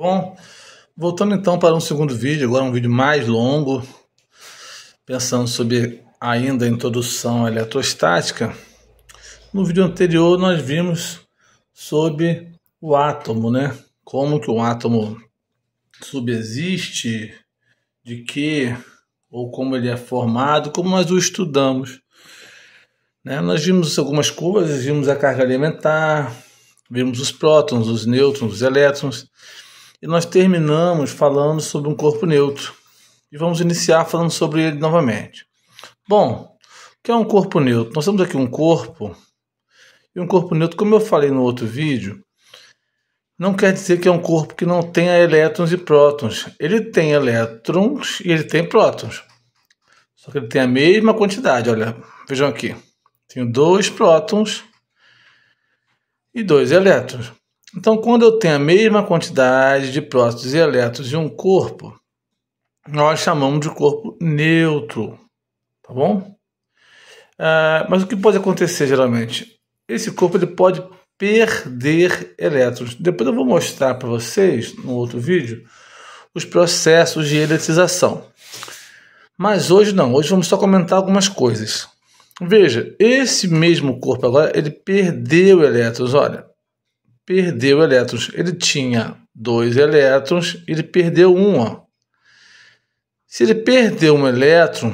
Bom, voltando então para um segundo vídeo, agora um vídeo mais longo, pensando sobre ainda a introdução à eletrostática. No vídeo anterior nós vimos sobre o átomo, né? Como que um átomo subsiste, de que, ou como ele é formado, como nós o estudamos, né? Nós vimos algumas coisas, vimos a carga elementar, vimos os prótons, os nêutrons, os elétrons, e nós terminamos falando sobre um corpo neutro. E vamos iniciar falando sobre ele novamente. Bom, o que é um corpo neutro? Nós temos aqui um corpo, e um corpo neutro, como eu falei no outro vídeo, não quer dizer que é um corpo que não tenha elétrons e prótons. Ele tem elétrons e ele tem prótons. Só que ele tem a mesma quantidade, olha, vejam aqui. Tenho 2 prótons e 2 elétrons. Então, quando eu tenho a mesma quantidade de prótons e elétrons em um corpo, nós chamamos de corpo neutro, tá bom? Mas o que pode acontecer geralmente? Esse corpo ele pode perder elétrons. Depois eu vou mostrar para vocês, no outro vídeo, os processos de eletrização. Mas hoje não, hoje vamos só comentar algumas coisas. Veja, esse mesmo corpo agora, ele perdeu elétrons, olha. Perdeu elétrons. Ele tinha 2 elétrons, ele perdeu 1, ó. Se ele perdeu um elétron,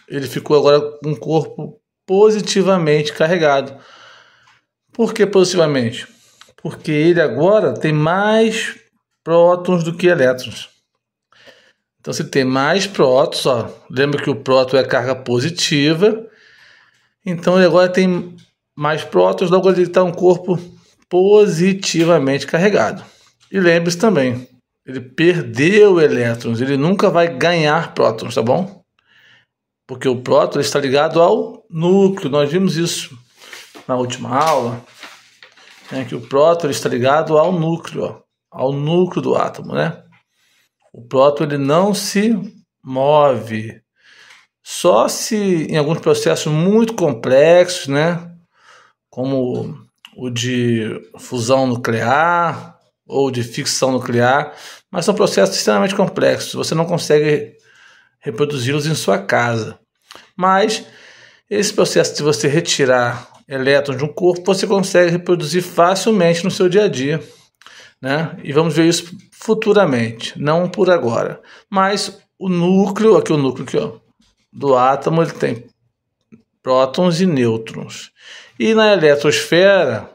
ele ficou agora com um corpo positivamente carregado. Por que positivamente? Porque ele agora tem mais prótons do que elétrons. Então, se tem mais prótons, ó, lembra que o próton é carga positiva, então ele agora tem mais prótons, logo ele está um corpo positivamente carregado. E lembre-se também, ele perdeu elétrons, ele nunca vai ganhar prótons, tá bom? Porque o próton está ligado ao núcleo, nós vimos isso na última aula, né, que o próton está ligado ao núcleo, ó, ao núcleo do átomo, né? O próton ele não se move, só se em alguns processos muito complexos, né, como o de fusão nuclear ou de fissão nuclear, mas são processos extremamente complexos, você não consegue reproduzi-los em sua casa. Mas esse processo de você retirar elétrons de um corpo, você consegue reproduzir facilmente no seu dia a dia, né? E vamos ver isso futuramente, não por agora. Mas o núcleo, aqui o núcleo aqui, ó, do átomo, ele tem prótons e nêutrons. E na eletrosfera,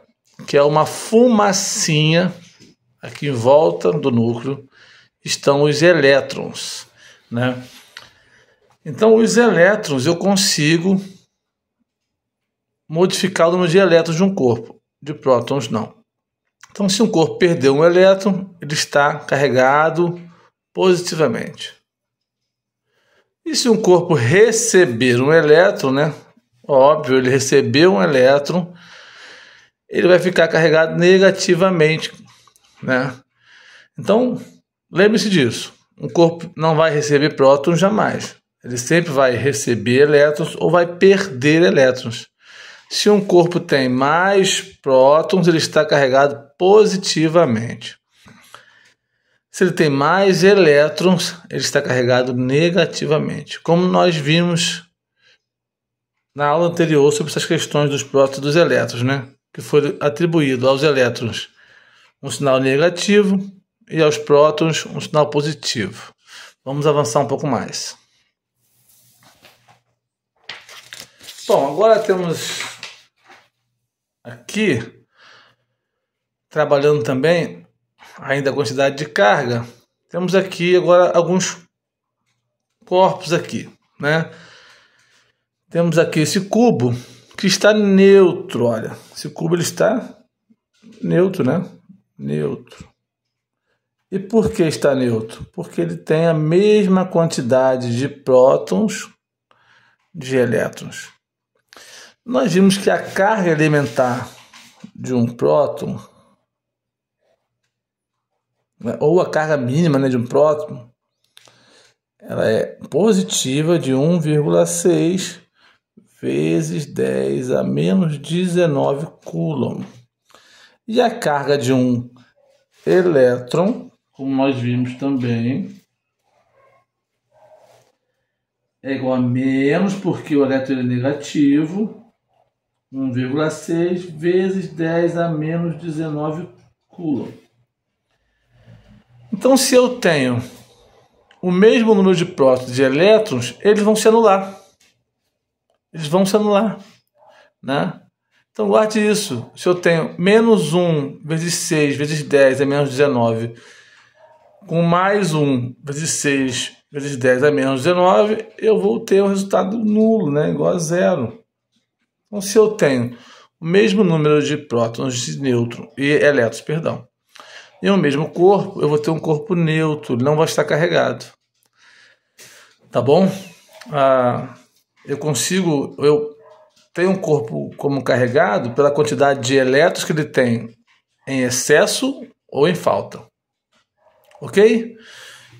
que é uma fumacinha, aqui em volta do núcleo, estão os elétrons, né? Então, os elétrons eu consigo modificar o número de elétrons de um corpo, de prótons não. Então, se um corpo perdeu um elétron, ele está carregado positivamente. E se um corpo receber um elétron, né? Óbvio, ele recebeu um elétron, ele vai ficar carregado negativamente, né? Então, lembre-se disso. Um corpo não vai receber prótons jamais. Ele sempre vai receber elétrons ou vai perder elétrons. Se um corpo tem mais prótons, ele está carregado positivamente. Se ele tem mais elétrons, ele está carregado negativamente. Como nós vimos na aula anterior sobre essas questões dos prótons e dos elétrons, né? Que foi atribuído aos elétrons um sinal negativo e aos prótons um sinal positivo. Vamos avançar um pouco mais. Bom, agora temos aqui, trabalhando também ainda a quantidade de carga, temos aqui agora alguns corpos aqui, né? Temos aqui esse cubo que está neutro, olha. Esse cubo ele está neutro, né? Neutro. E por que está neutro? Porque ele tem a mesma quantidade de prótons de elétrons. Nós vimos que a carga elementar de um próton, ou a carga mínima, né, de um próton, ela é positiva de 1,6 vezes 10 a menos 19 coulomb. E a carga de um elétron como nós vimos também, é igual a menos, porque o elétron é negativo, 1,6 vezes 10 a menos 19 coulomb. Então, se eu tenho o mesmo número de prótons e de elétrons, eles vão se anular. Eles vão se anular, né? Então, guarde isso. Se eu tenho menos 1 vezes 6 vezes 10 é menos 19, com mais 1 vezes 6 vezes 10 é menos 19, eu vou ter um resultado nulo, né? Igual a zero. Então, se eu tenho o mesmo número de prótons e nêutrons e elétrons, perdão, e o mesmo corpo, eu vou ter um corpo neutro, ele não vai estar carregado. Tá bom? Eu tenho um corpo como carregado pela quantidade de elétrons que ele tem em excesso ou em falta. Ok?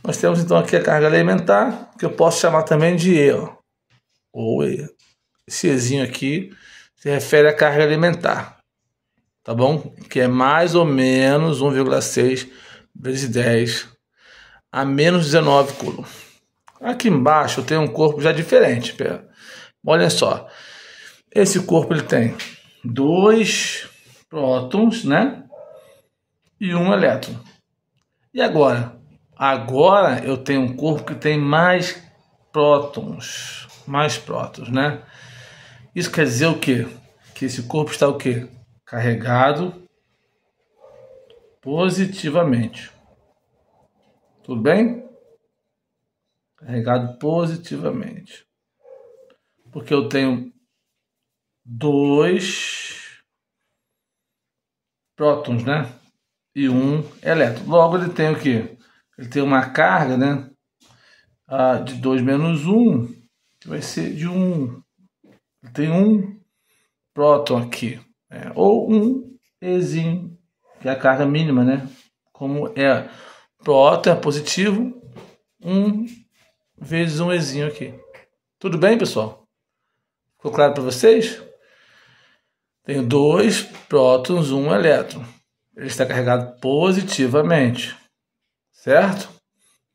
Nós temos então aqui a carga elementar, que eu posso chamar também de E. Ou E. Esse Ezinho aqui se refere à carga elementar. Tá bom? Que é mais ou menos 1,6 vezes 10 a menos 19 coulomb. Aqui embaixo eu tenho um corpo já diferente. Olha só. Esse corpo ele tem 2 prótons, né? E 1 elétron. E agora? Agora eu tenho um corpo que tem mais prótons. Mais prótons, né? Isso quer dizer o quê? Que esse corpo está o quê? Carregado positivamente. Tudo bem? Carregado positivamente. Porque eu tenho 2 prótons, né? E 1 elétron. Logo ele tem o quê? Ele tem uma carga, né? De 2 menos 1, que vai ser de 1. Ele tem 1 próton aqui. Ou um Ezinho, que é a carga mínima, né? Como é próton, é positivo, 1 vezes um Ezinho aqui. Tudo bem, pessoal? Ficou claro para vocês? Tenho 2 prótons, 1 elétron. Ele está carregado positivamente, certo?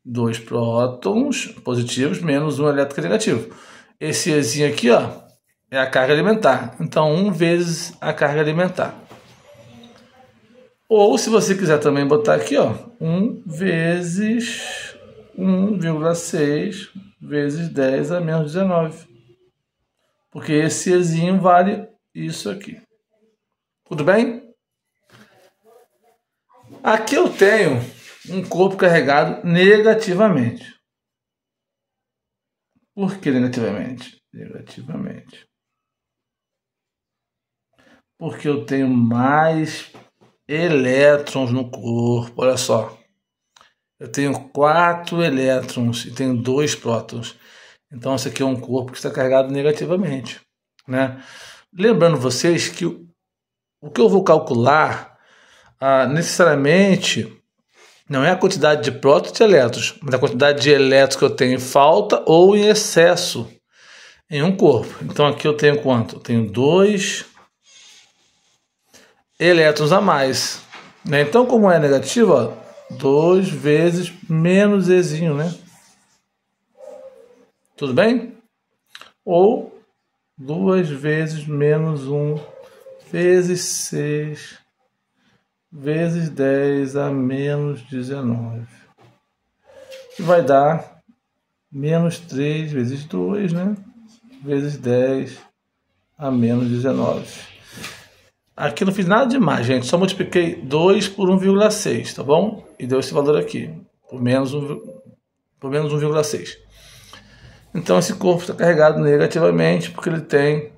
2 prótons positivos menos 1 elétron negativo. Esse Ezinho aqui, ó, é a carga alimentar. Então, 1 vezes a carga alimentar. Ou, se você quiser também botar aqui, ó, 1 vezes 1,6 vezes 10 a menos 19. Porque esse Ezinho vale isso aqui. Tudo bem? Aqui eu tenho um corpo carregado negativamente. Por que negativamente? Negativamente. Porque eu tenho mais elétrons no corpo. Olha só. Eu tenho 4 elétrons e tenho 2 prótons. Então, esse aqui é um corpo que está carregado negativamente, né? Lembrando vocês que o que eu vou calcular necessariamente não é a quantidade de prótons e de elétrons, mas a quantidade de elétrons que eu tenho em falta ou em excesso em um corpo. Então, aqui eu tenho quanto? Eu tenho 2 elétrons a mais, né? Então, como é negativo, ó, 2 vezes menos Ezinho, né? Tudo bem? Ou 2 vezes menos 1 vezes 6 vezes 10 a menos 19. Que vai dar menos 3 vezes 2, né? Vezes 10 a menos 19. Aqui não fiz nada demais, gente. Só multipliquei 2 por 1,6, tá bom? E deu esse valor aqui, por menos 1,6. Então esse corpo está carregado negativamente, porque ele tem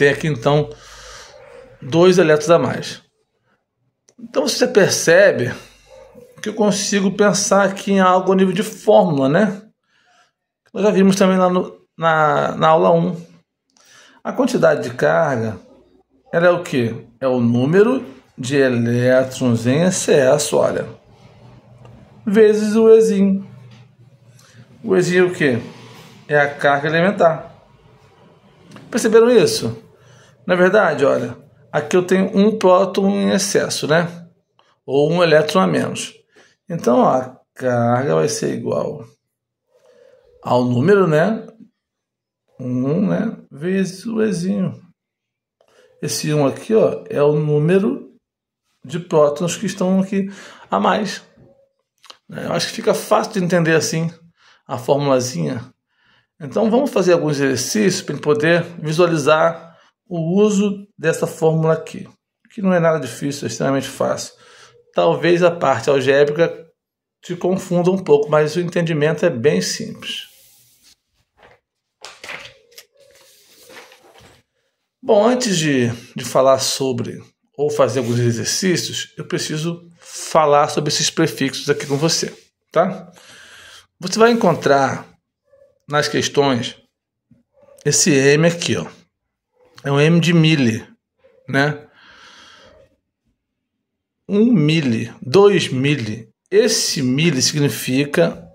aqui então 2 elétrons a mais. Então você percebe que eu consigo pensar aqui em algo a nível de fórmula, né? Nós já vimos também lá na aula 1. A quantidade de carga, ela é o quê? É o número de elétrons em excesso, olha, vezes o Ezinho. O Ezinho é o quê? É a carga elementar. Perceberam isso? Na verdade, olha, aqui eu tenho um próton em excesso, né? ou um elétron a menos. Então, ó, a carga vai ser igual ao número, né? 1, né? Vezes o Ezinho. Esse 1 aqui, ó, é o número de prótons que estão aqui a mais. Eu acho que fica fácil de entender assim a formulazinha. Então vamos fazer alguns exercícios para poder visualizar o uso dessa fórmula aqui, que não é nada difícil, é extremamente fácil. Talvez a parte algébrica te confunda um pouco, mas o entendimento é bem simples. Bom, antes de falar sobre ou fazer alguns exercícios, eu preciso falar sobre esses prefixos aqui com você, tá? Você vai encontrar nas questões esse M aqui, ó. É um M de milli, né? 1 milli, 2 milli. Esse milli significa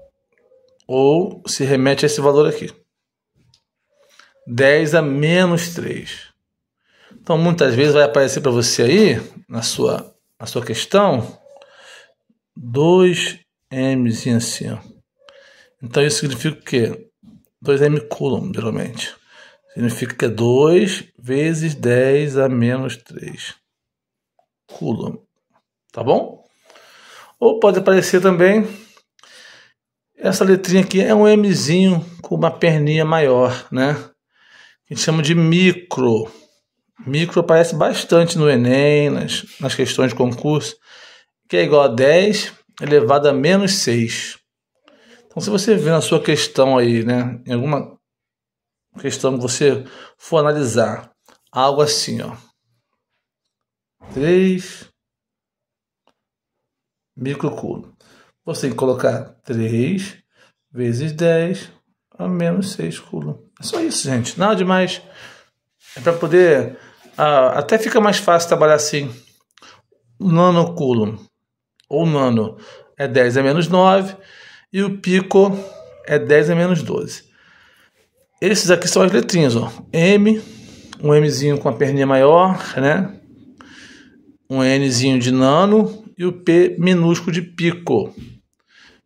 ou se remete a esse valor aqui. 10 a menos 3. Então, muitas vezes vai aparecer para você aí, na sua questão, 2M assim, ó. Então, isso significa o quê? 2M coulomb, geralmente. Significa que é 2 vezes 10 a menos 3 coulomb. Tá bom? Ou pode aparecer também, essa letrinha aqui é um Mzinho com uma perninha maior, né? Que a gente chama de micro. Micro aparece bastante no Enem, nas questões de concurso, que é igual a 10 elevado a menos 6. Então, se você vê na sua questão aí, né, em alguma questão que você for analisar, algo assim, ó, 3 microcoulomb, você tem que colocar 3 vezes 10 a menos 6 coulomb. É só isso, gente, nada demais. É para poder... até fica mais fácil trabalhar assim. Nanocoulomb, ou nano, é 10 a menos 9, e o pico é 10 a menos 12. Esses aqui são as letrinhas, ó. M, um Mzinho com a perninha maior, né? Um Nzinho de nano e o P minúsculo de pico.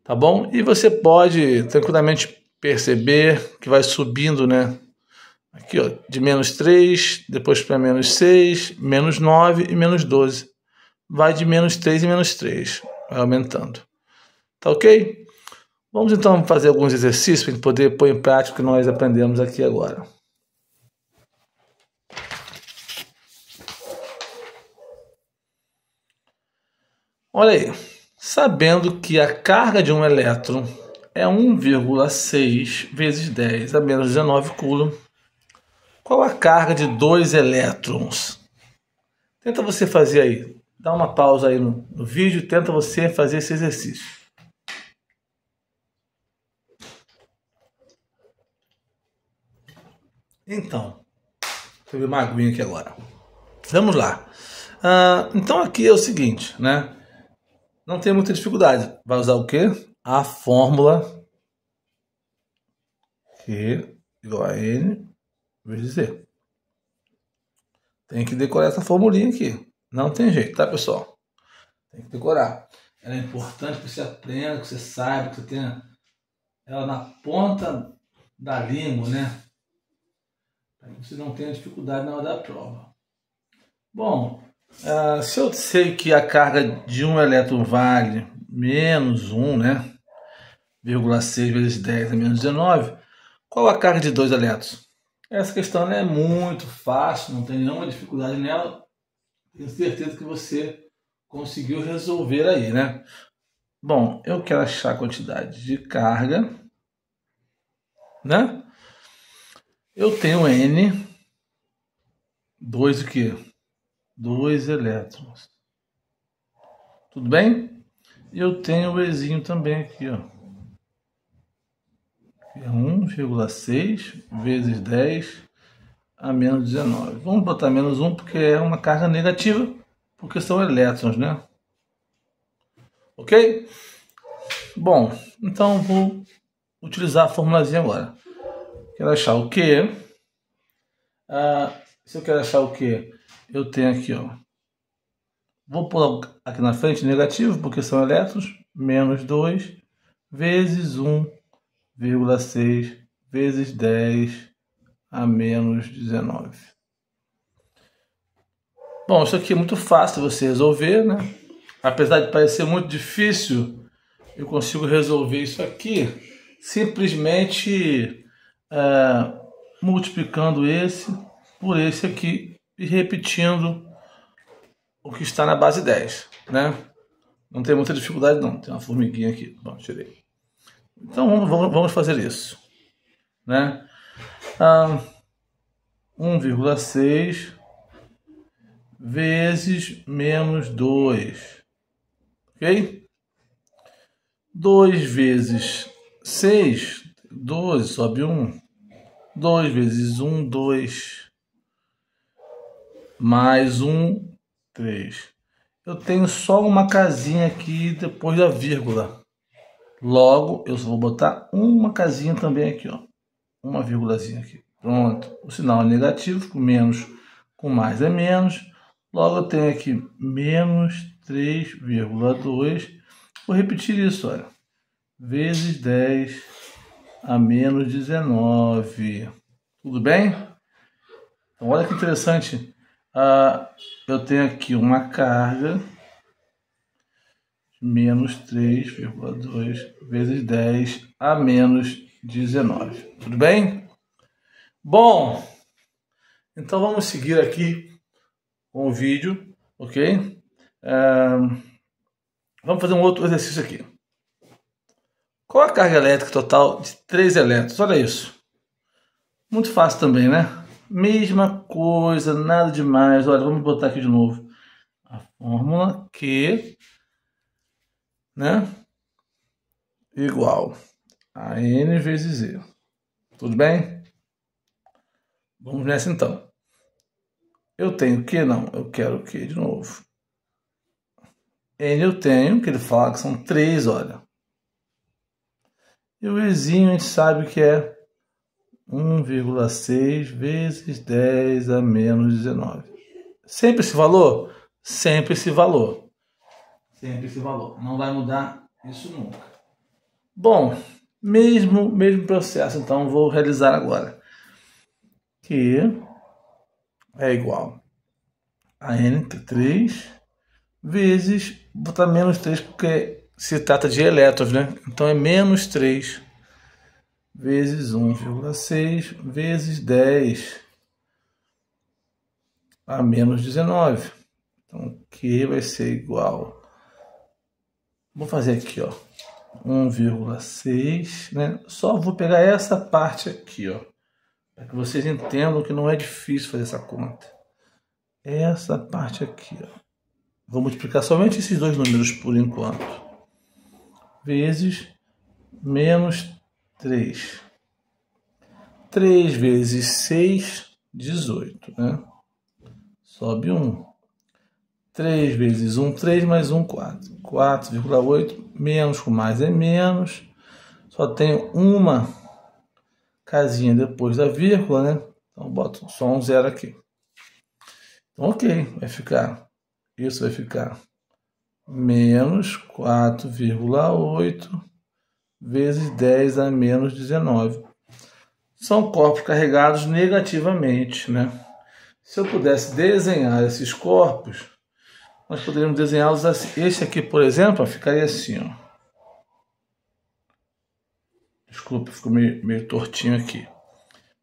Tá bom? E você pode tranquilamente perceber que vai subindo, né? Aqui, ó, de menos 3, depois para menos 6, menos 9 e menos 12. Vai de menos 3 e menos 3, vai aumentando. Tá ok? Vamos então fazer alguns exercícios para poder pôr em prática o que nós aprendemos aqui agora. Olha aí, sabendo que a carga de um elétron é 1,6 vezes 10 a menos 19 coulomb, qual a carga de 2 elétrons? Tenta você fazer aí, dá uma pausa aí no vídeo e tenta você fazer esse exercício. Então, deixa eu ver uma aguinha aqui agora. Vamos lá. Então aqui é o seguinte, né? Não tem muita dificuldade. Vai usar o quê? A fórmula Q igual a N vezes Z. Tem que decorar essa formulinha aqui. Não tem jeito, tá, pessoal? Tem que decorar. Ela é importante que você aprenda, que você saiba, que você tenha ela na ponta da língua, né? Para que você não tenha dificuldade na hora da prova. Bom, se eu sei que a carga de um elétron vale menos 1, né? 0,6 vezes 10 a menos 19, qual a carga de 2 elétrons? Essa questão é muito fácil, não tem nenhuma dificuldade nela. Tenho certeza que você conseguiu resolver aí, né? Bom, eu quero achar a quantidade de carga, né? Eu tenho N, 2 o quê? 2 elétrons. Tudo bem? E eu tenho o Ezinho também aqui, ó. É 1,6 vezes 10 a menos 19. Vamos botar menos 1 porque é uma carga negativa, porque são elétrons, né? Ok? Bom, então vou utilizar a formulazinha agora. Quero achar o Q. Se eu quero achar o Q, eu tenho aqui, ó, Vou pôr aqui na frente negativo, porque são elétrons, menos 2 vezes 1,6 vezes 10 a menos 19. Bom, isso aqui é muito fácil você resolver, né? Apesar de parecer muito difícil, eu consigo resolver isso aqui simplesmente multiplicando esse por esse aqui e repetindo o que está na base 10, né? Não tem muita dificuldade não, tem uma formiguinha aqui. Bom, tirei. Então vamos fazer isso, né? 1,6 vezes menos 2, ok? 2 vezes 6, 12, sobe 1. 2 vezes 1, 2. Mais 1, 3. Eu tenho só uma casinha aqui depois da vírgula. Logo, eu só vou botar uma casinha também aqui, ó. Uma vírgulazinha aqui. Pronto. O sinal é negativo, com menos com mais é menos. Logo, eu tenho aqui menos 3,2. Vou repetir isso, olha. Vezes 10 a menos 19. Tudo bem? Então, olha que interessante. Eu tenho aqui uma carga menos 3,2 vezes 10 a menos 19. Tudo bem? Bom, então vamos seguir aqui com o vídeo, ok? Vamos fazer um outro exercício aqui. Qual a carga elétrica total de 3 elétrons? Olha isso. Muito fácil também, né? Mesma coisa, nada demais. Olha, vamos botar aqui de novo a fórmula Q, né? Igual a N vezes Z. Tudo bem? Vamos nessa então. Eu tenho Q? Não, eu quero Q de novo. N eu tenho, que ele fala que são 3, olha. E o Ezinho a gente sabe que é 1,6 vezes 10 a menos 19. Sempre esse valor? Sempre esse valor. Sempre esse valor. Não vai mudar isso nunca. Bom, mesmo processo, então vou realizar agora. Que é igual a N, 3, vezes, vou botar menos 3 porque se trata de elétrons, né? Então é menos 3 vezes 1,6 vezes 10 a menos 19. Então, Q vai ser igual... Vou fazer aqui, ó. 1,6, né? Só vou pegar essa parte aqui, ó. Para que vocês entendam que não é difícil fazer essa conta. Essa parte aqui, ó. Vou multiplicar somente esses dois números por enquanto. Vezes menos 3. 3 vezes 6, 18, né? Sobe 1. 3 vezes 1, 3 mais 1, 4. 4,8, menos com mais é menos. Só tenho uma casinha depois da vírgula, né? Então, boto só um zero aqui. Então, ok, vai ficar... Isso vai ficar menos 4,8 vezes 10 a menos 19. São corpos carregados negativamente, né? Se eu pudesse desenhar esses corpos, nós poderíamos desenhá-los assim. Esse aqui, por exemplo, ficaria assim, ó. Desculpa, ficou meio tortinho aqui.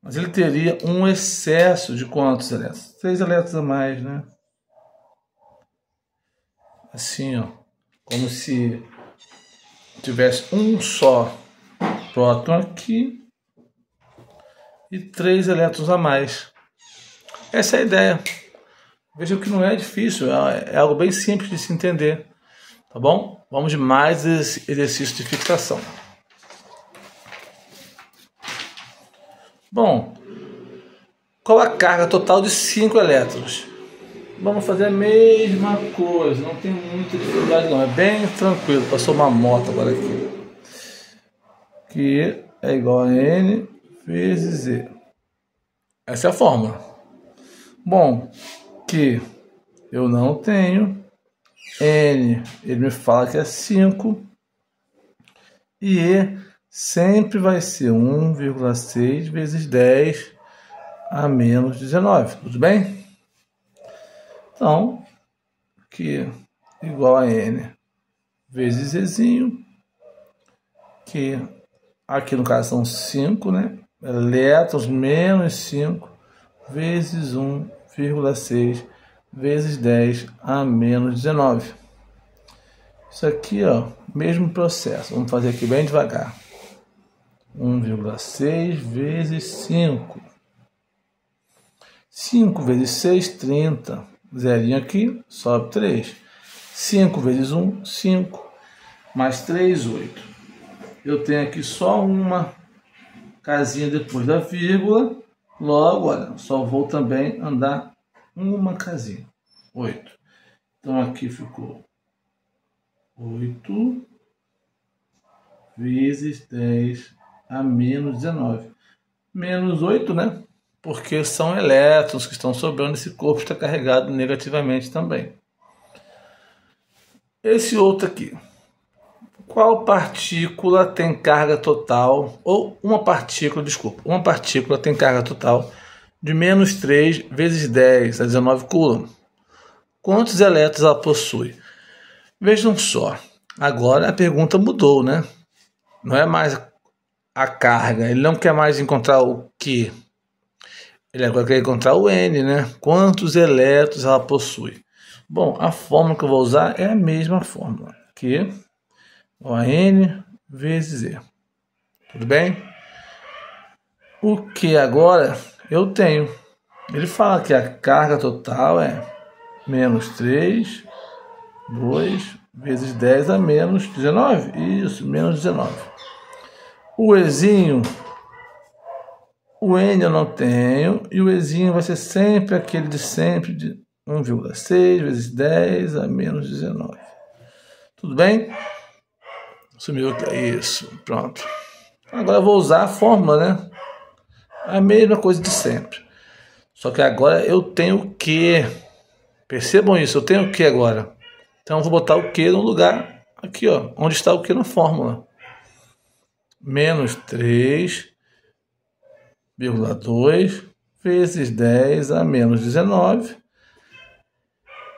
Mas ele teria um excesso de quantos elétrons? 3 elétrons a mais, né? Assim, ó. Como se tivesse um só próton aqui e 3 elétrons a mais. Essa é a ideia. Vejam que não é difícil, é algo bem simples de se entender. Tá bom? Vamos de mais exercício de fixação. Bom, qual a carga total de 5 elétrons? Vamos fazer a mesma coisa, não tem muita dificuldade não, é bem tranquilo. Passou uma moto agora aqui. Que é igual a N vezes Z. Essa é a fórmula. Bom, que eu não tenho, N, ele me fala que é 5. E E sempre vai ser 1,6 vezes 10 a menos 19. Tudo bem? Então, Q igual a N vezes Ezinho, que aqui no caso são 5, né? Elétrons menos 5 vezes 1,6 vezes 10 a menos 19. Isso aqui, ó, mesmo processo. Vamos fazer aqui bem devagar. 1,6 vezes 5. 5 vezes 6, 30. Zerinho aqui, sobe 3. 5 vezes 1, 5. Mais 3, 8. Eu tenho aqui só uma casinha depois da vírgula. Logo, olha, só vou também andar uma casinha. 8. Então aqui ficou 8 vezes 10 a menos 19. Menos 8, né? Porque são elétrons que estão sobrando, esse corpo está carregado negativamente também. Esse outro aqui. Qual partícula tem carga total, ou uma partícula tem carga total de menos 3 vezes 10 a 19 coulomb? Quantos elétrons ela possui? Vejam só, agora a pergunta mudou, né? Não é mais a carga, ele não quer mais encontrar o Q. Ele agora quer encontrar o N, né? Quantos elétrons ela possui? Bom, a fórmula que eu vou usar é a mesma fórmula. Q igual a N vezes E. Tudo bem? O que agora eu tenho? Ele fala que a carga total é menos 3, 2 vezes 10 a menos 19. Isso, menos 19. O Ezinho, o N eu não tenho, e o Ezinho vai ser sempre aquele de sempre, de 1,6 vezes 10 a menos 19. Tudo bem? Sumiu aqui, isso, pronto. Agora eu vou usar a fórmula, né? A mesma coisa de sempre. Só que agora eu tenho o Q. Percebam isso, eu tenho o Q agora. Então eu vou botar o Q no lugar, aqui ó, onde está o Q na fórmula. Menos 3,2 vezes 10 a menos 19,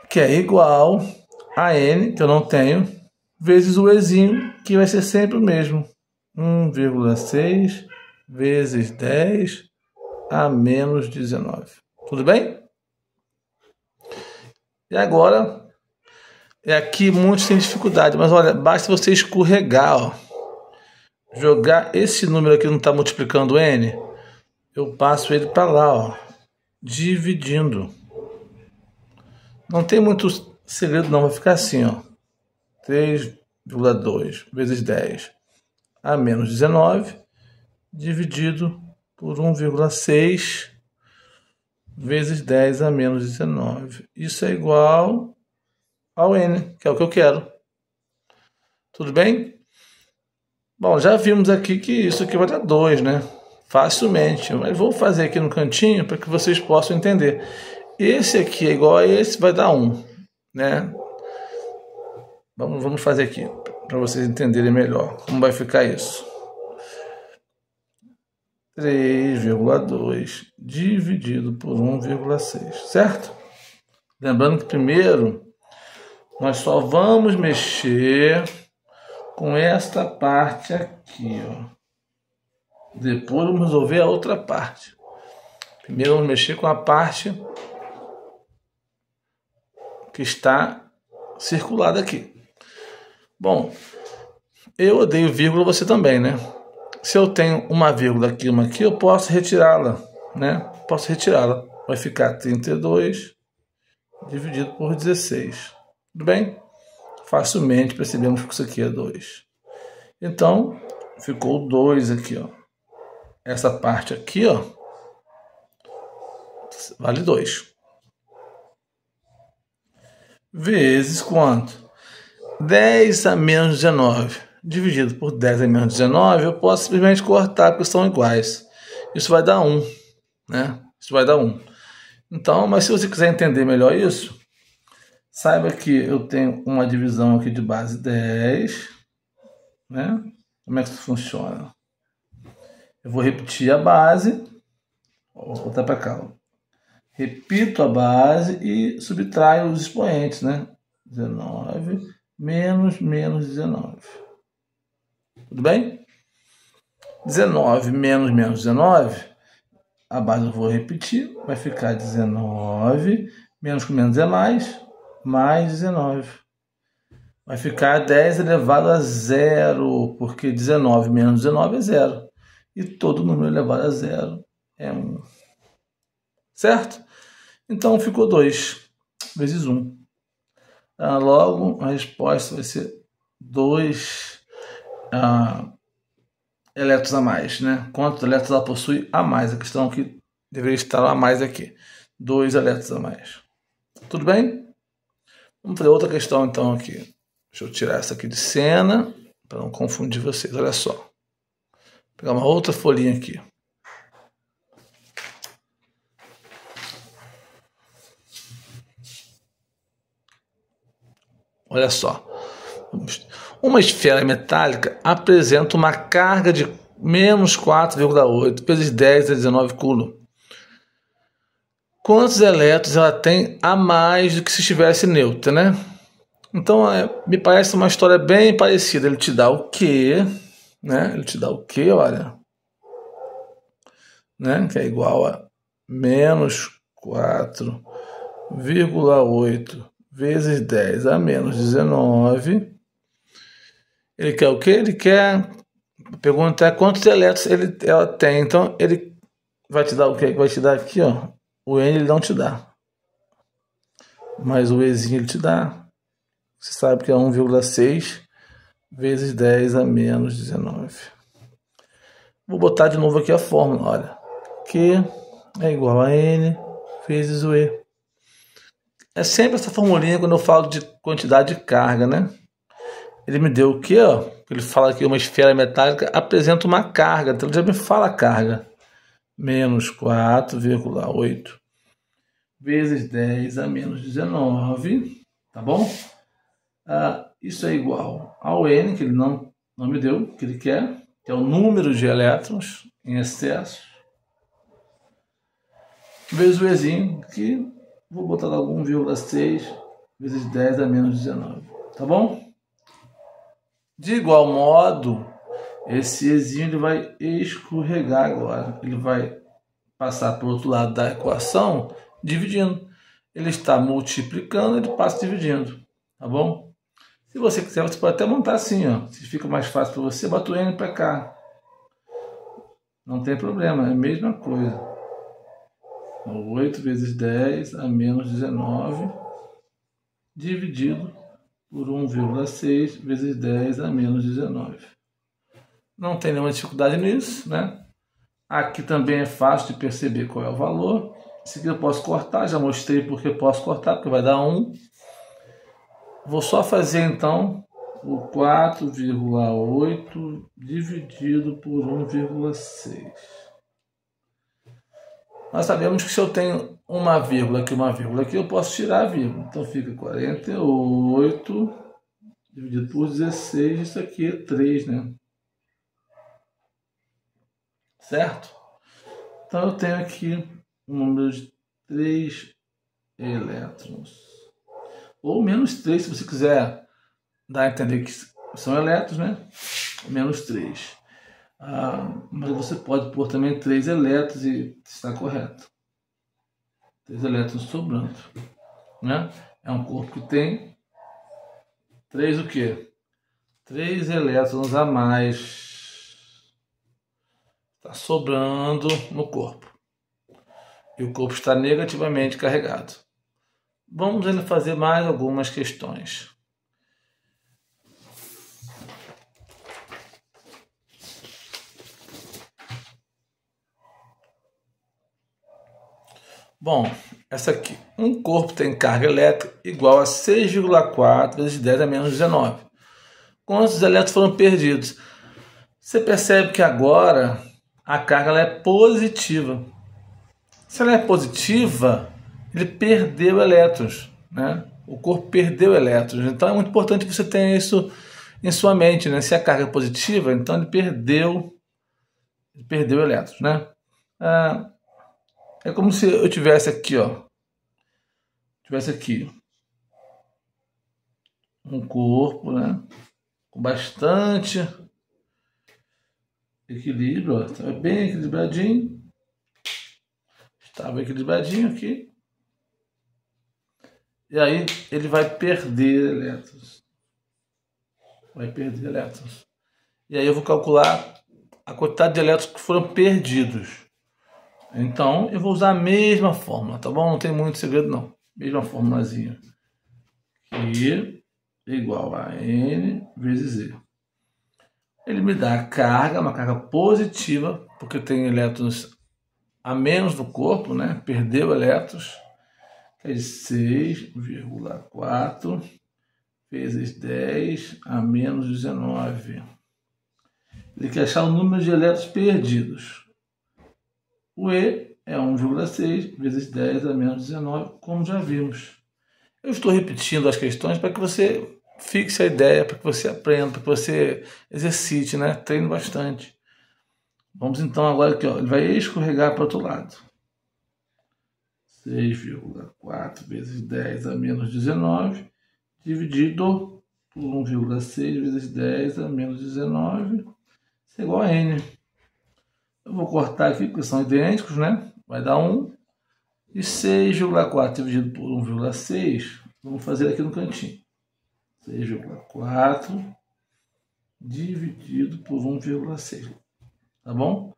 que é igual a N, que eu não tenho, vezes o Ezinho, que vai ser sempre o mesmo. 1,6 vezes 10 a menos 19. Tudo bem? E agora, aqui muitos têm dificuldade, mas olha, basta você escorregar, ó. Jogar esse número aqui não está multiplicando N, eu passo ele para lá, ó, dividindo. Não tem muito segredo não, vai ficar assim, ó. 3,2 vezes 10 a menos 19, dividido por 1,6 vezes 10 a menos 19. Isso é igual ao N, que é o que eu quero. Tudo bem? Bom, já vimos aqui que isso aqui vai dar 2, né? Facilmente. Mas vou fazer aqui no cantinho para que vocês possam entender. Esse aqui é igual a esse, vai dar 1, né? Vamos fazer aqui para vocês entenderem melhor como vai ficar isso. 3,2 dividido por 1,6, certo? Lembrando que primeiro nós só vamos mexer com esta parte aqui, ó. Depois vamos resolver a outra parte. Primeiro vamos mexer com a parte que está circulada aqui. Bom, eu odeio vírgula, você também, né? Se eu tenho uma vírgula aqui, uma aqui, eu posso retirá-la, né? Posso retirá-la. Vai ficar 32 dividido por 16. Tudo bem? Facilmente percebemos que isso aqui é 2. Então, ficou 2 aqui, ó. Essa parte aqui, ó, vale 2. Vezes quanto? 10 a menos 19. Dividido por 10 a menos 19, eu posso simplesmente cortar, porque são iguais. Isso vai dar 1, né? Isso vai dar 1. Então, mas se você quiser entender melhor isso, Saiba que eu tenho uma divisão aqui de base 10, né? Como é que isso funciona? Eu vou repetir a base, vou voltar para cá. Repito a base e subtraio os expoentes, né? 19 menos 19. Tudo bem? 19 menos 19, a base eu vou repetir, vai ficar 19, menos com menos é mais 19. Vai ficar 10 elevado a zero, porque 19 menos 19 é zero. E todo número elevado a zero é 1. Certo? Então ficou 2 vezes 1. Logo, a resposta vai ser 2 elétrons a mais, né? Quantos elétrons ela possui a mais? A questão que deveria estar a mais aqui. 2 elétrons a mais. Tudo bem? Vamos fazer outra questão então aqui. Deixa eu tirar essa aqui de cena, para não confundir vocês. Olha só. Vou pegar uma outra folhinha aqui. Olha só. Uma esfera metálica apresenta uma carga de menos 4,8 vezes 10 a 19 coulomb. Quantos elétrons ela tem a mais do que se estivesse neutra, né? Então, me parece uma história bem parecida. Ele te dá o quê, né? Ele te dá o quê, olha, né? Que é igual a menos 4,8 vezes 10 a menos 19. Ele quer o quê? Ele quer... A pergunta é quantos elétrons ela tem. Então, ele vai te dar o quê? Vai te dar aqui, ó. O N ele não te dá. Mas o Ezinho ele te dá. Você sabe que é 1,6 vezes 10 a menos 19. Vou botar de novo aqui a fórmula, olha. Q é igual a N vezes o E. É sempre essa formulinha quando eu falo de quantidade de carga, né? Ele me deu o quê, ó? Ele fala que uma esfera metálica apresenta uma carga. Então ele já me fala a carga. Menos 4,8 vezes 10 a menos 19. Tá bom? Isso é igual ao N, que ele não me deu, que ele quer, que é o número de elétrons em excesso, vezes o Ezinho, que vou botar logo 1,6 vezes 10 a menos 19. Tá bom? De igual modo, esse Ezinho ele vai escorregar agora. Ele vai passar para o outro lado da equação dividindo. Ele está multiplicando, ele passa dividindo. Tá bom? Se você quiser, você pode até montar assim, ó. Se fica mais fácil para você, bota o N para cá. Não tem problema, é a mesma coisa. 8 vezes 10 a menos 19 dividido por 1,6 vezes 10 a menos 19. Não tem nenhuma dificuldade nisso, né? Aqui também é fácil de perceber qual é o valor. Esse aqui eu posso cortar, já mostrei porque posso cortar, porque vai dar 1. Vou só fazer então o 4,8 dividido por 1,6. Nós sabemos que se eu tenho uma vírgula aqui, eu posso tirar a vírgula. Então fica 48 dividido por 16, isso aqui é 3, né? Certo? Então eu tenho aqui um número de 3 elétrons. Ou menos 3, se você quiser dar a entender que são elétrons, né? Menos 3. Mas você pode pôr também 3 elétrons e está correto. 3 elétrons sobrando, né? É um corpo que tem 3 o quê? 3 elétrons a mais. Está sobrando no corpo. E o corpo está negativamente carregado. Vamos ainda fazer mais algumas questões. Bom, essa aqui. Um corpo tem carga elétrica igual a 6,4 vezes 10 a menos 19. Quantos elétrons foram perdidos? Você percebe que agora a carga ela é positiva. Se ela é positiva, ele perdeu elétrons, né? O corpo perdeu elétrons. Então é muito importante que você tenha isso em sua mente, né? Se a carga é positiva, então ele perdeu elétrons, né? É como se eu tivesse aqui, ó. Tivesse aqui um corpo, né? Com bastante equilíbrio, ó. Estava bem equilibradinho. Estava equilibradinho aqui. E aí ele vai perder elétrons. E aí eu vou calcular a quantidade de elétrons que foram perdidos. Então eu vou usar a mesma fórmula, tá bom? Não tem muito segredo não. Mesma formulazinha. I igual a N vezes Z. Ele me dá a carga, uma carga positiva, porque tem elétrons a menos no corpo, né? Perdeu elétrons. É de 6,4 vezes 10 a menos 19. Ele quer achar o número de elétrons perdidos. O E é 1,6 vezes 10 a menos 19, como já vimos. Eu estou repetindo as questões para que você fixe a ideia, para que você aprenda, para que você exercite, né? Treine bastante. Vamos então agora aqui, ó. Ele vai escorregar para o outro lado. 6,4 vezes 10 a menos 19, dividido por 1,6 vezes 10 a menos 19, isso é igual a N. Eu vou cortar aqui, porque são idênticos, né? Vai dar 1. E 6,4 dividido por 1,6, vamos fazer aqui no cantinho. 6,4 dividido por 1,6. Tá bom?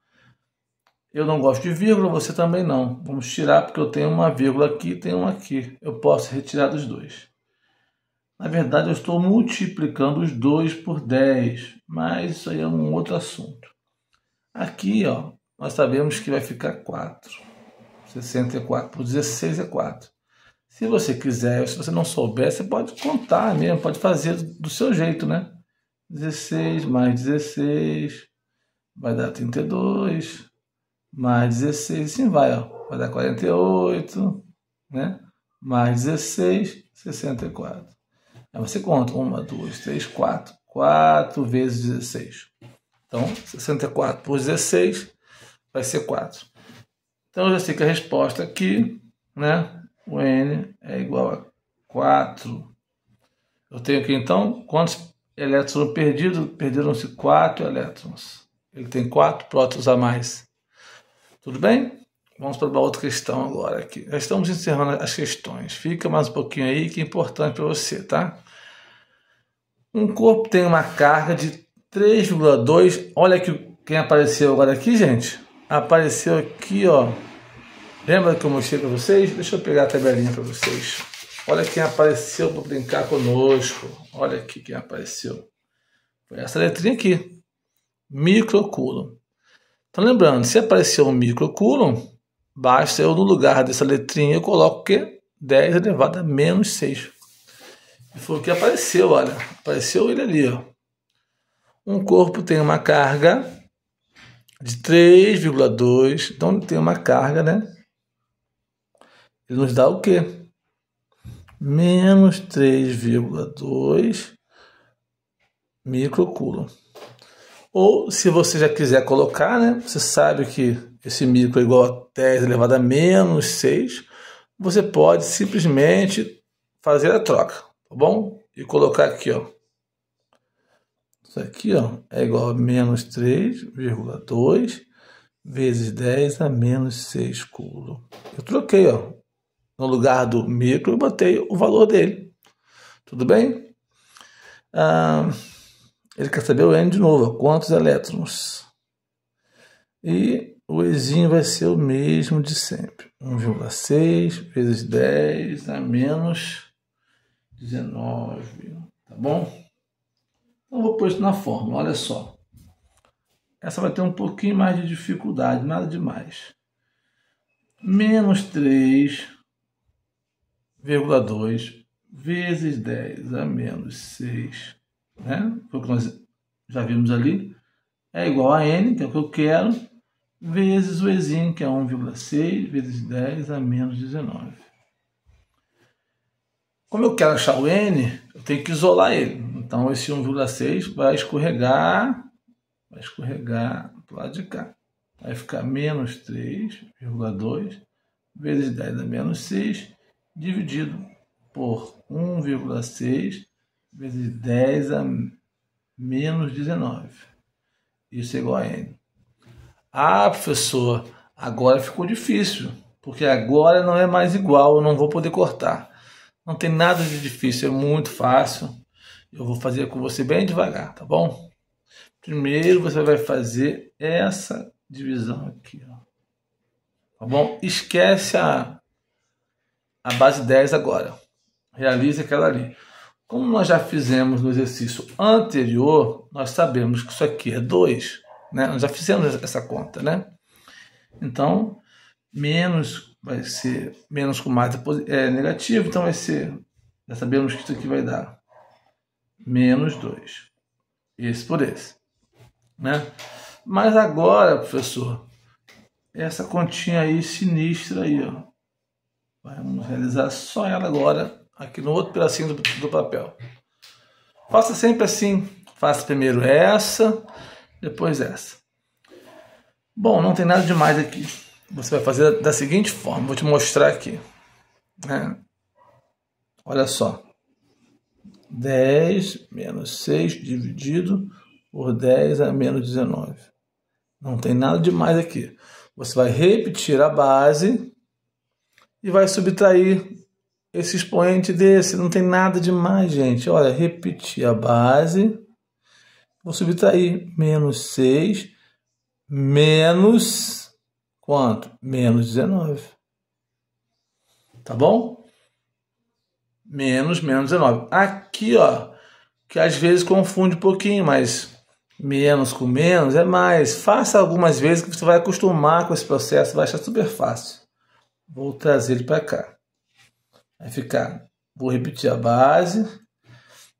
Eu não gosto de vírgula, você também não. Vamos tirar porque eu tenho uma vírgula aqui e tenho uma aqui. Eu posso retirar dos dois. Na verdade, eu estou multiplicando os dois por 10, mas isso aí é um outro assunto. Aqui, ó, nós sabemos que vai ficar 4. 64 por 16 é 4. Se você quiser, se você não souber, você pode contar mesmo, pode fazer do seu jeito, né? 16 mais 16 vai dar 32. Mais 16, assim vai, ó. Vai dar 48, né? Mais 16, 64. Aí você conta, 1, 2, 3, 4. 4 vezes 16. Então, 64 por 16 vai ser 4. Então, eu já sei que a resposta aqui, né? O N é igual a 4. Eu tenho aqui, então, quantos elétrons foram perdidos? Perderam-se 4 elétrons. Ele tem 4 prótons a mais. Tudo bem? Vamos para uma outra questão agora aqui. Já estamos encerrando as questões. Fica mais um pouquinho aí que é importante para você, tá? Um corpo tem uma carga de 3,2. Olha aqui quem apareceu agora aqui, gente. Apareceu aqui, ó. Lembra que eu mostrei para vocês? Deixa eu pegar a tabelinha para vocês. Olha quem apareceu para brincar conosco. Olha aqui quem apareceu. Foi essa letrinha aqui. Microcoulomb. Então, lembrando, se aparecer um microcoulomb, basta eu, no lugar dessa letrinha, eu coloco o quê? 10 elevado a menos 6. E foi o que apareceu, olha. Apareceu ele ali, ó. Um corpo tem uma carga de 3,2. Então, tem uma carga, né? Ele nos dá o quê? Menos 3,2 microcoulomb. Ou, se você já quiser colocar, né? Você sabe que esse micro é igual a 10 elevado a menos 6. Você pode simplesmente fazer a troca, tá bom? E colocar aqui, ó. Isso aqui, ó, é igual a menos 3,2 vezes 10 a menos 6 coulomb. Eu troquei, ó. No lugar do micro, eu botei o valor dele. Tudo bem? Ele quer saber o N de novo, quantos elétrons. E o Ezinho vai ser o mesmo de sempre. 1,6 vezes 10 a menos 19. Tá bom? Então, eu vou pôr isso na fórmula, olha só. Essa vai ter um pouquinho mais de dificuldade, nada demais. Menos 3,2 vezes 10 a menos 6, né? Foi o que nós já vimos ali. É igual a N, que é o que eu quero, vezes o Ezinho, que é 1,6 vezes 10 a menos 19. Como eu quero achar o n, eu tenho que isolar ele. Então esse 1,6 vai escorregar para o lado de cá. Vai ficar menos 3,2 vezes 10 a menos 6, dividido por 1,6 vezes 10 a menos 19. Isso é igual a n. Ah, professor, agora ficou difícil, porque agora não é mais igual, eu não vou poder cortar. Não tem nada de difícil, é muito fácil. Eu vou fazer com você bem devagar, tá bom? Primeiro você vai fazer essa divisão aqui, ó. Tá bom? Esquece a base 10 agora. Realize aquela ali. Como nós já fizemos no exercício anterior, nós sabemos que isso aqui é 2, né? Nós já fizemos essa conta, né? Então, menos vai ser menos com mais é negativo, então vai ser, já sabemos que isso aqui vai dar menos 2. Esse por esse, né? Mas agora, professor, essa continha aí sinistra aí, ó. Vamos realizar só ela agora, aqui no outro pedacinho do papel. Faça sempre assim. Faça primeiro essa, depois essa. Bom, não tem nada demais aqui. Você vai fazer da seguinte forma. Vou te mostrar aqui, né? Olha só. 10 menos 6 dividido por 10 a menos 19. Não tem nada demais aqui. Você vai repetir a base e vai subtrair esse expoente desse. Não tem nada demais, gente. Olha, repetir a base. Vou subtrair menos 6 menos quanto? Menos 19. Tá bom? Menos 19. Aqui, ó, que às vezes confunde um pouquinho, mas menos com menos é mais. Faça algumas vezes que você vai acostumar com esse processo, vai achar super fácil. Vou trazer ele para cá. Vai ficar, vou repetir a base,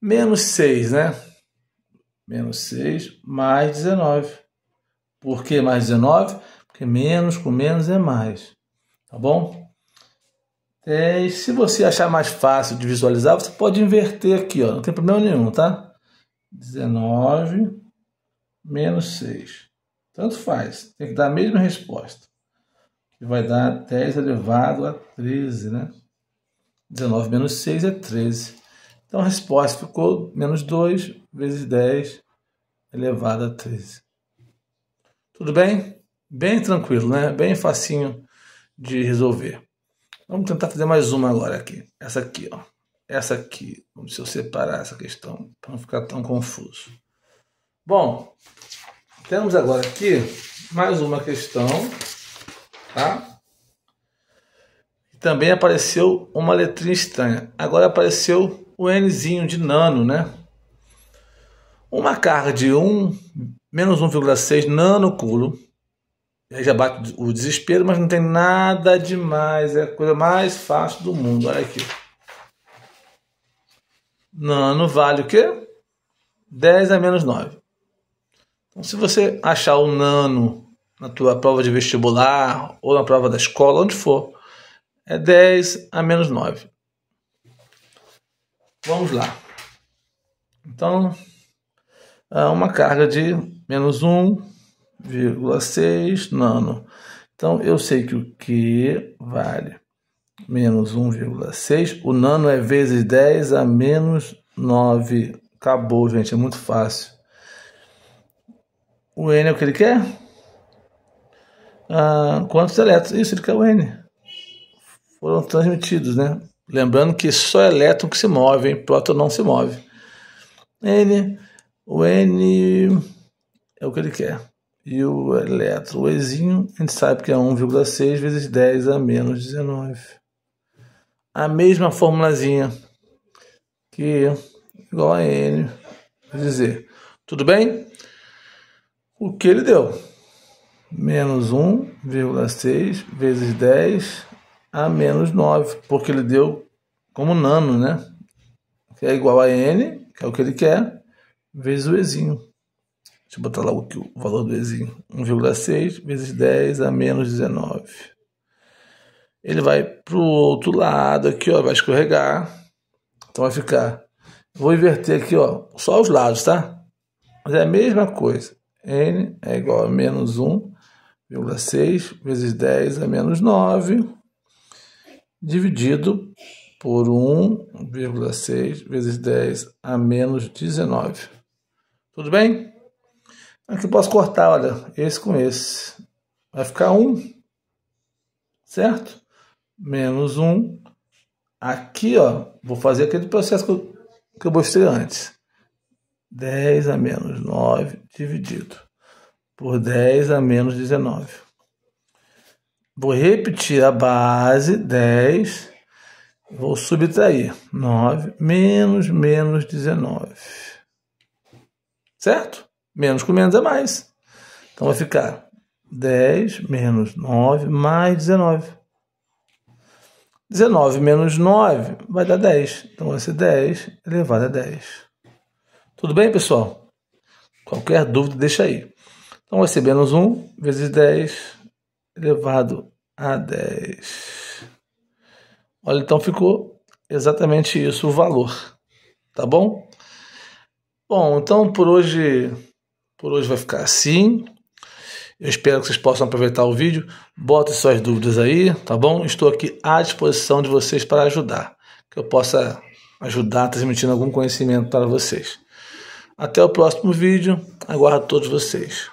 menos 6, né? Menos 6 mais 19. Por que mais 19? Porque menos com menos é mais. Tá bom? Se você achar mais fácil de visualizar, você pode inverter aqui, ó. Não tem problema nenhum, tá? 19 menos 6. Tanto faz. Tem que dar a mesma resposta. Que vai dar 10 elevado a 13, né? 19 menos 6 é 13. Então a resposta ficou menos 2 vezes 10 elevado a 13. Tudo bem? Bem tranquilo, né? Bem facinho de resolver. Vamos tentar fazer mais uma agora aqui. Essa aqui, ó. Essa aqui. Vamos separar essa questão para não ficar tão confuso. Bom, temos agora aqui mais uma questão, tá? Também apareceu uma letrinha estranha. Agora apareceu o Nzinho de nano, né? Uma carga de menos 1,6 nanocúlombo. Aí já bate o desespero, mas não tem nada demais. É a coisa mais fácil do mundo. Olha aqui. Nano vale o quê? 10 a menos 9. Então, se você achar o nano na tua prova de vestibular ou na prova da escola, onde for, é 10 a menos 9. Vamos lá. Então, uma carga de menos 1,6 nano. Então, eu sei que o Q vale menos 1,6. O nano é vezes 10 a menos 9. Acabou, gente. É muito fácil. O N é o que ele quer? Quantos elétrons? Isso, ele quer o N. Foram transmitidos, né? Lembrando que só elétron que se move, hein? Próton não se move. O N é o que ele quer. E o elétron, o Ezinho, a gente sabe que é 1,6 vezes 10 a menos 19. A mesma formulazinha, que é igual a N, quer dizer, tudo bem? O que ele deu? Menos 1,6 vezes 10 a menos 9, porque ele deu como nano, né? Que é igual a N, que é o que ele quer, vezes o Ezinho. Deixa eu botar logo aqui o valor do Ezinho. 1,6 vezes 10 a menos 19. Ele vai para o outro lado aqui, ó, vai escorregar. Então vai ficar... Vou inverter aqui, ó, só os lados, tá? Mas é a mesma coisa. N é igual a menos 1,6 vezes 10 a menos 9, dividido por 1,6 vezes 10 a menos 19. Tudo bem? Aqui eu posso cortar, olha, esse com esse. Vai ficar 1, certo? Menos 1. Aqui, ó, vou fazer aquele processo que eu mostrei antes. 10 a menos 9 dividido por 10 a menos 19. Vou repetir a base, 10. Vou subtrair 9 menos 19. Certo? Menos com menos é mais. Então vai ficar 10 menos 9 mais 19. 19 menos 9 vai dar 10. Então vai ser 10 elevado a 10. Tudo bem, pessoal? Qualquer dúvida, deixa aí. Então vai ser menos 1 vezes 10 elevado a 10. Olha, então ficou exatamente isso o valor. Tá bom? Bom, então por hoje vai ficar assim. Eu espero que vocês possam aproveitar o vídeo. Botem suas dúvidas aí, tá bom? Estou aqui à disposição de vocês para ajudar. Que eu possa ajudar transmitindo algum conhecimento para vocês. Até o próximo vídeo. Aguardo todos vocês.